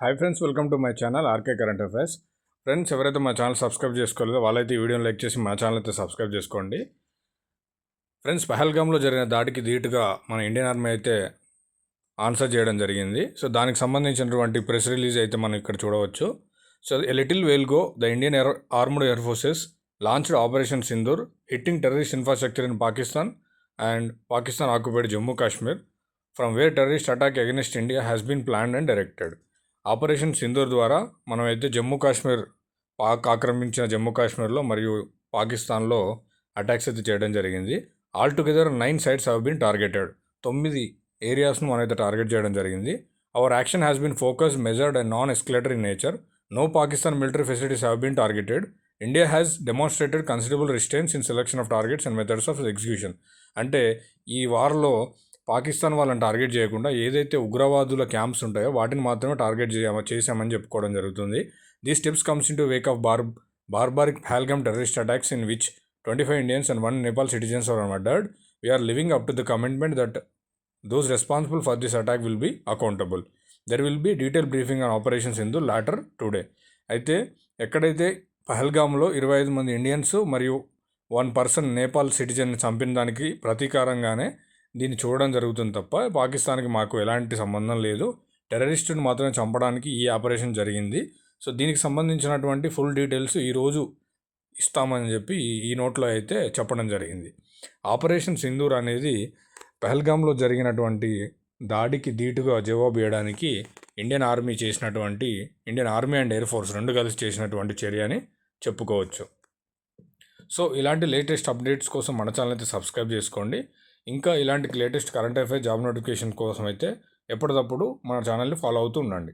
Hi friends, welcome to my channel RK current affairs. Friends, ఎవరైతే మా channel subscribe చేసుకోలేదో వాళ్ళైతే ఈ వీడియోని లైక్ చేసి మా ఛానల్ అయితే సబ్స్క్రైబ్ చేసుకోండి. ఫ్రెండ్స్, పహల్గామ్లో జరిగిన దాడికి ధీటుగా మన ఇండియన్ ఆర్మీ అయితే ఆన్సర్ చేయడం జరిగింది. సో దానికి సంబంధించినటువంటి ప్రెస్ రిలీజ్ అయితే మనం ఇక్కడ చూడవచ్చు. So a little while ago the Indian armed air forces launched operation Sindoor hitting terrorist infrastructure in Pakistan and Pakistan occupied Jammu Kashmir from where terrorist attack against India has been planned and directed. Operation Sindoor ద్వారా మనమైతే జమ్మూ కాశ్మీర్ ఆక్రమించిన జమ్మూ కాశ్మీర్లో మరియు పాకిస్తాన్లో అటాక్స్ అయితే చేయడం జరిగింది. All together 9 sites have been targeted. 9 ఏరియాస్ను మనమైతే టార్గెట్ చేయడం జరిగింది. Our action has been focused, measured and non escalatory in nature. No Pakistan military facilities have been targeted. India has demonstrated considerable restraint in selection of targets and methods of execution. అంటే ఈ వార్లో పాకిస్తాన్ వాళ్ళని target చేయకుండా ఏదైతే ఉగ్రవాదుల camps ఉంటాయో వాటిని మాత్రమే target చేశామని చెప్పుకోవడం జరుగుతుంది. These steps comes in to Wake of barbaric Pahalgam terrorist attacks in which 25 Indians and 1 Nepal citizens were murdered. We are living up to the commitment that those responsible for this attack will be accountable. There will be detailed briefing on Operation Sindhu later today. అయితే ఎక్కడైతే పహల్గామ్లో 25 మంది Indians మరియు 1 person Nepal సిటిజన్ని చంపిన దానికి ప్రతీకారంగానే దీన్ని చూడడం జరుగుతుంది తప్ప పాకిస్తాన్కి మాకు ఎలాంటి సంబంధం లేదు. టెర్రరిస్టుని మాత్రమే చంపడానికి ఈ ఆపరేషన్ జరిగింది. సో దీనికి సంబంధించినటువంటి ఫుల్ డీటెయిల్స్ ఈరోజు ఇస్తామని చెప్పి ఈ నోట్లో అయితే చెప్పడం జరిగింది. ఆపరేషన్ సింధూర్ అనేది పహల్గామ్లో జరిగినటువంటి దాడికి ధీటుగా జవాబు ఇవ్వడానికి Indian army and air force రెండు కలిసి చేసినటువంటి చర్య అని చెప్పుకోవచ్చు. సో ఇలాంటి లేటెస్ట్ అప్డేట్స్ కోసం మన ఛానల్ అయితే సబ్స్క్రైబ్ చేసుకోండి. ఇంకా ఇలాంటి latest current affairs, job notification కోసం అయితే ఎప్పటికప్పుడు మన ఛానల్ని ఫాలో అవుతూ ఉండండి.